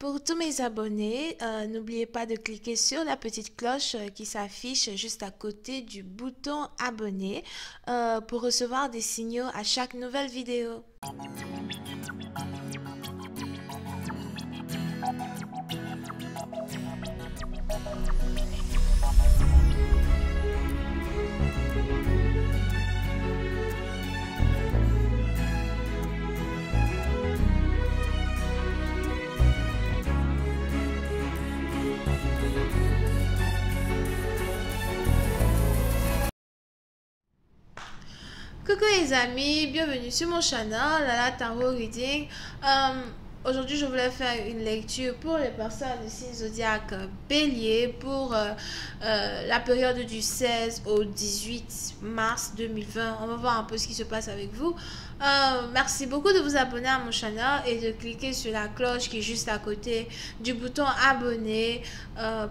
Pour tous mes abonnés, n'oubliez pas de cliquer sur la petite cloche qui s'affiche juste à côté du bouton abonner pour recevoir des signaux à chaque nouvelle vidéo. Coucou les amis, bienvenue sur mon channel Lala Tarot Reading. Aujourd'hui je voulais faire une lecture pour les personnes du signe zodiaque Bélier pour la période du 16 au 18 mars 2020. On va voir un peu ce qui se passe avec vous. Merci beaucoup de vous abonner à mon channel et de cliquer sur la cloche qui est juste à côté du bouton abonner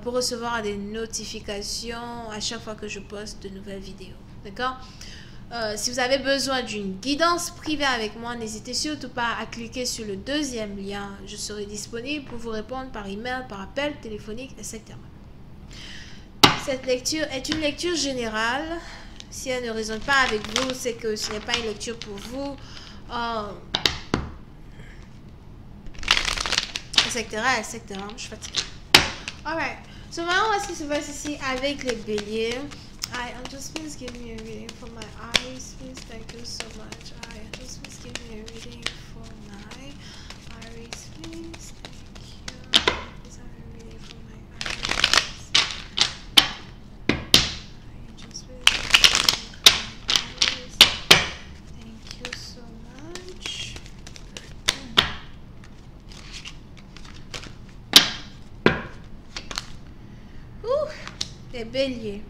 pour recevoir des notifications à chaque fois que je poste de nouvelles vidéos. D'accord? Si vous avez besoin d'une guidance privée avec moi, n'hésitez surtout pas à cliquer sur le deuxième lien. Je serai disponible pour vous répondre par email, par appel téléphonique, etc. Cette lecture est une lecture générale. Si elle ne résonne pas avec vous, c'est que ce n'est pas une lecture pour vous, etc., etc. Je suis fatiguée. Alright. So, maintenant, voici ce qui se passe ici avec les béliers. Just please give me a reading for my eyes. Please, thank you so much. Just please give me a reading for my eyes. Please, thank you. Please have a reading for my eyes. Just please give me a reading for my eyes. Thank you so much. Les béliers.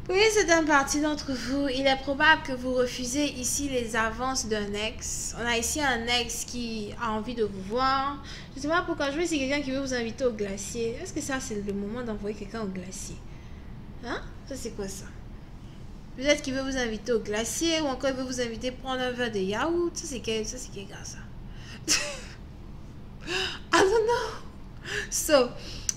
Oui, c'est un parti d'entre vous. Il est probable que vous refusez ici les avances d'un ex. On a ici un ex qui a envie de vous voir. Je ne sais pas pourquoi. Je vois ici quelqu'un qui veut vous inviter au glacier. Est-ce que ça, c'est le moment d'envoyer quelqu'un au glacier? Hein? Ça, c'est quoi ça? Peut-être qu'il veut vous inviter au glacier ou encore il veut vous inviter à prendre un verre de yaourt. Ça, c'est quel gars, ça? I don't know. So,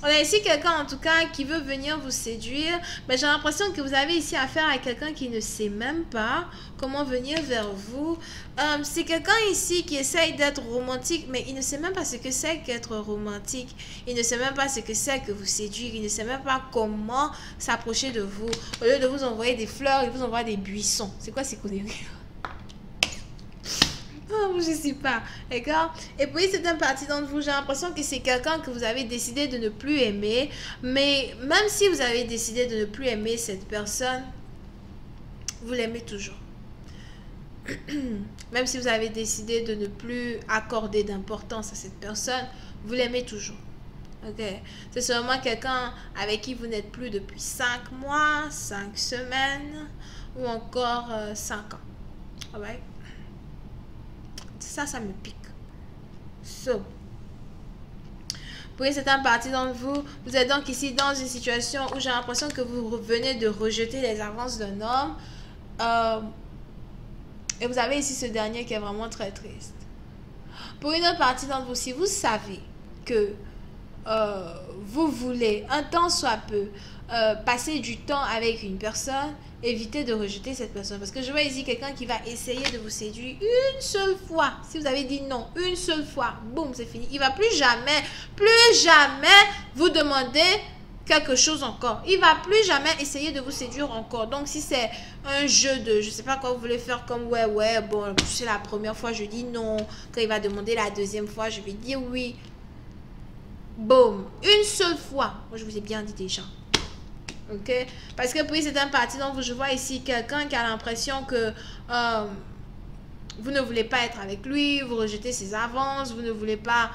on a ici quelqu'un en tout cas qui veut venir vous séduire, mais j'ai l'impression que vous avez ici affaire à quelqu'un qui ne sait même pas comment venir vers vous. C'est quelqu'un ici qui essaye d'être romantique, mais il ne sait même pas ce que c'est qu'être romantique. Il ne sait même pas ce que c'est que vous séduire. Il ne sait même pas comment s'approcher de vous. Au lieu de vous envoyer des fleurs, il vous envoie des buissons. C'est quoi ces conneries? Oh, je ne sais pas, d'accord? Et puis c'est un parti d'entre vous, j'ai l'impression que c'est quelqu'un que vous avez décidé de ne plus aimer, mais même si vous avez décidé de ne plus aimer cette personne, vous l'aimez toujours. Même si vous avez décidé de ne plus accorder d'importance à cette personne, vous l'aimez toujours. Ok? C'est seulement quelqu'un avec qui vous n'êtes plus depuis 5 mois, 5 semaines ou encore 5 ans. Alright? Ça me pique. So, pour certaines parties d'entre vous, vous êtes donc ici dans une situation où j'ai l'impression que vous venez de rejeter les avances d'un homme. Et vous avez ici ce dernier qui est vraiment très triste. Pour une autre partie d'entre vous, si vous savez que vous voulez, un temps soit peu, passer du temps avec une personne, évitez de rejeter cette personne. Parce que je vois ici quelqu'un qui va essayer de vous séduire une seule fois. Si vous avez dit non, une seule fois, boum, c'est fini. Il va plus jamais vous demander quelque chose encore. Il va plus jamais essayer de vous séduire encore. Donc, si c'est un jeu de, je sais pas quoi vous voulez faire comme ouais, bon, c'est la première fois, je dis non. Quand il va demander la deuxième fois, je vais dire oui. Boum, une seule fois. Moi, je vous ai bien dit déjà. Ok? Parce que puis c'est un parti dont je vois ici quelqu'un qui a l'impression que vous ne voulez pas être avec lui, vous rejetez ses avances, vous ne voulez pas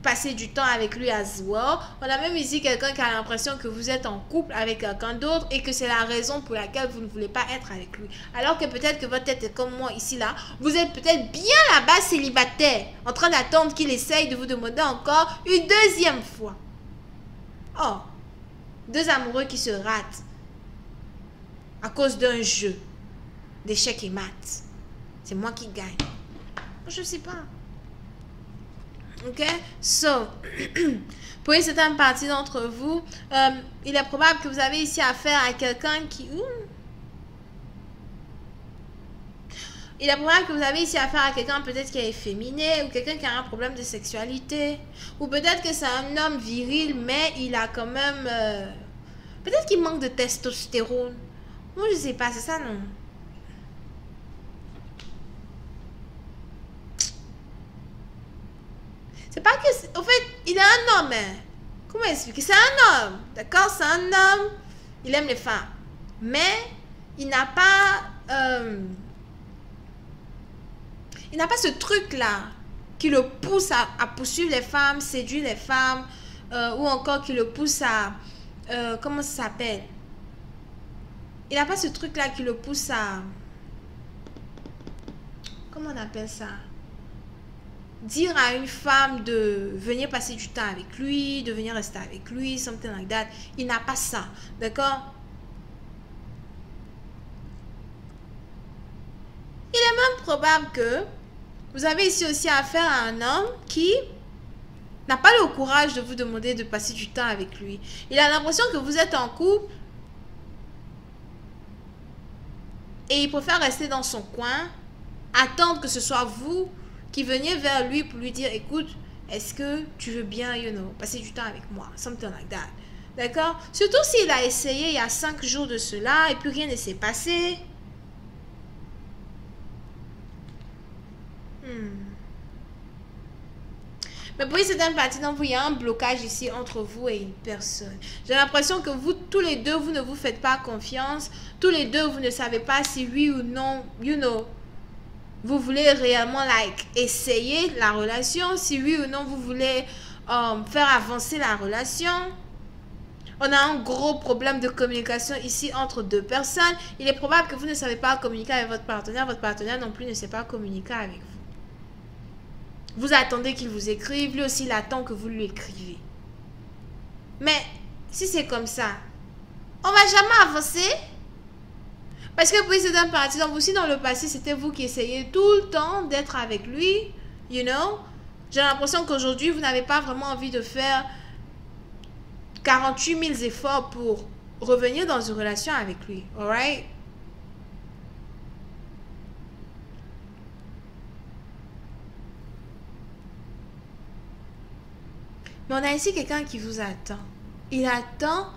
passer du temps avec lui as well. On a même ici quelqu'un qui a l'impression que vous êtes en couple avec quelqu'un d'autre et que c'est la raison pour laquelle vous ne voulez pas être avec lui. Alors que peut-être que votre tête est comme moi ici là, vous êtes peut-être bien là-bas célibataire, en train d'attendre qu'il essaye de vous demander encore une deuxième fois. Oh, deux amoureux qui se ratent à cause d'un jeu d'échecs et maths. C'est moi qui gagne. Je ne sais pas. Ok? So, pour une certaine partie d'entre vous, il est probable que vous avez ici affaire à quelqu'un qui... Il est probable que vous avez ici affaire à quelqu'un peut-être qui est efféminé ou quelqu'un qui a un problème de sexualité. Ou peut-être que c'est un homme viril, mais il a quand même... peut-être qu'il manque de testostérone. Moi, je sais pas, c'est ça, non? C'est pas que... En fait, il est un homme, hein. Comment expliquer? C'est un homme, d'accord? C'est un homme. Il aime les femmes. Mais, il n'a pas... il n'a pas ce truc-là qui le pousse à poursuivre les femmes, séduire les femmes, ou encore qui le pousse à... comment ça s'appelle? Il n'a pas ce truc-là qui le pousse à... Comment on appelle ça? Dire à une femme de venir passer du temps avec lui, de venir rester avec lui, something like that. Il n'a pas ça, d'accord? Il est même probable que vous avez ici aussi affaire à un homme qui n'a pas le courage de vous demander de passer du temps avec lui. Il a l'impression que vous êtes en couple et il préfère rester dans son coin, attendre que ce soit vous qui veniez vers lui pour lui dire, écoute, est-ce que tu veux bien, passer du temps avec moi? Something like that. D'accord? Surtout s'il a essayé il y a 5 jours de cela et puis rien ne s'est passé. Mais pour une certaine partie d'entre vous, il y a un blocage ici entre vous et une personne. J'ai l'impression que vous, tous les deux, vous ne vous faites pas confiance. Tous les deux, vous ne savez pas si oui ou non, vous voulez réellement, essayer la relation. Si oui ou non, vous voulez faire avancer la relation. On a un gros problème de communication ici entre deux personnes. Il est probable que vous ne savez pas communiquer avec votre partenaire. Votre partenaire non plus ne sait pas communiquer avec vous. Vous attendez qu'il vous écrive. Lui aussi, il attend que vous lui écrivez. Mais si c'est comme ça, on va jamais avancer. Parce que pour essayer d'un parti, donc aussi dans le passé, c'était vous qui essayez tout le temps d'être avec lui. J'ai l'impression qu'aujourd'hui, vous n'avez pas vraiment envie de faire 48 000 efforts pour revenir dans une relation avec lui. Alright? Mais on a ici quelqu'un qui vous attend. Il attend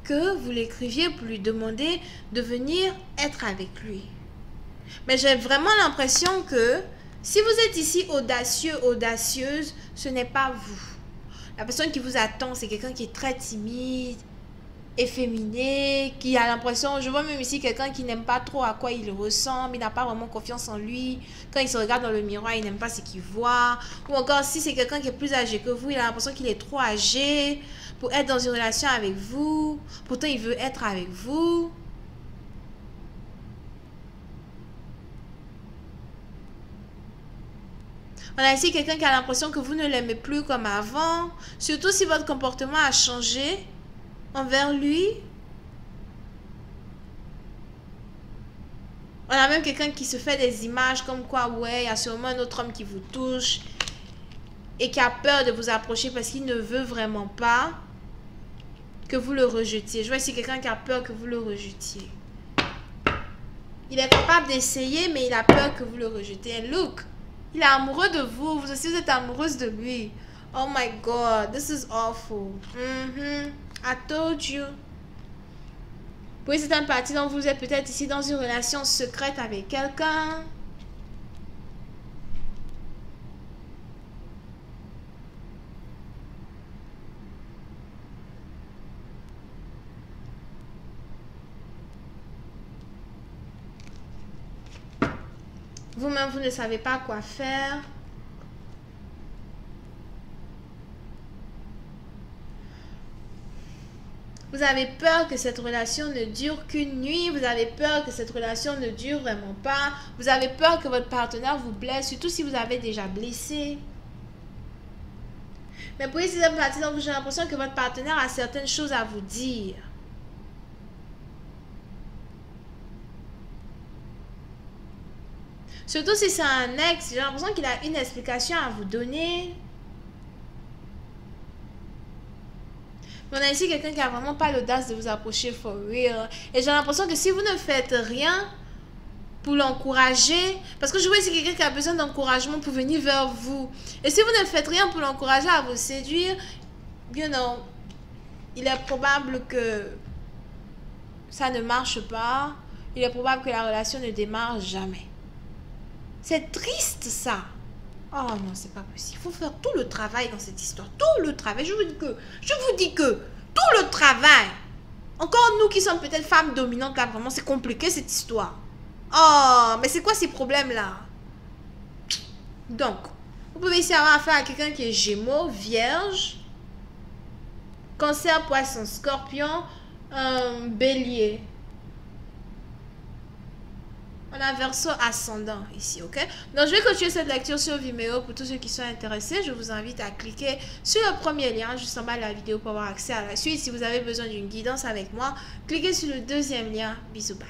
que vous l'écriviez pour lui demander de venir être avec lui. Mais j'ai vraiment l'impression que si vous êtes ici audacieux, audacieuse, ce n'est pas vous. La personne qui vous attend, c'est quelqu'un qui est très timide, efféminé, qui a l'impression, je vois même ici quelqu'un qui n'aime pas trop à quoi il ressemble, il n'a pas vraiment confiance en lui. Quand il se regarde dans le miroir, il n'aime pas ce qu'il voit. Ou encore, si c'est quelqu'un qui est plus âgé que vous, il a l'impression qu'il est trop âgé pour être dans une relation avec vous. Pourtant, il veut être avec vous. On a ici quelqu'un qui a l'impression que vous ne l'aimez plus comme avant. Surtout si votre comportement a changé envers lui. On a même quelqu'un qui se fait des images comme quoi, ouais, il y a sûrement un autre homme qui vous touche et qui a peur de vous approcher parce qu'il ne veut vraiment pas que vous le rejetiez. Je vois ici quelqu'un qui a peur que vous le rejetiez. Il est capable d'essayer, mais il a peur que vous le rejetiez. And look, il est amoureux de vous. Vous aussi, vous êtes amoureuse de lui. Oh my God, this is awful. I told you. Pour certaines parties dont vous êtes peut-être ici dans une relation secrète avec quelqu'un. Vous-même, vous ne savez pas quoi faire. Vous avez peur que cette relation ne dure qu'une nuit. Vous avez peur que cette relation ne dure vraiment pas. Vous avez peur que votre partenaire vous blesse, surtout si vous avez déjà blessé. Mais pour ces parties, donc j'ai l'impression que votre partenaire a certaines choses à vous dire. Surtout si c'est un ex, j'ai l'impression qu'il a une explication à vous donner. Mais on a ici quelqu'un qui a vraiment pas l'audace de vous approcher for real. Et j'ai l'impression que si vous ne faites rien pour l'encourager, parce que je vois ici quelqu'un qui a besoin d'encouragement pour venir vers vous. Et si vous ne faites rien pour l'encourager à vous séduire, you know, il est probable que ça ne marche pas. Il est probable que la relation ne démarre jamais. C'est triste ça. Oh non, c'est pas possible. Il faut faire tout le travail dans cette histoire. Tout le travail. Je vous dis que tout le travail. Encore nous qui sommes peut-être femmes dominantes, là, vraiment, c'est compliqué cette histoire. Oh, mais c'est quoi ces problèmes-là? Donc, vous pouvez ici avoir affaire à quelqu'un qui est Gémeaux, Vierge, Cancer, Poisson, Scorpion, Bélier. On a Verseau ascendant ici, ok? Donc, je vais continuer cette lecture sur Vimeo. Pour tous ceux qui sont intéressés, je vous invite à cliquer sur le premier lien juste en bas de la vidéo pour avoir accès à la suite. Si vous avez besoin d'une guidance avec moi, cliquez sur le deuxième lien. Bisous, bye.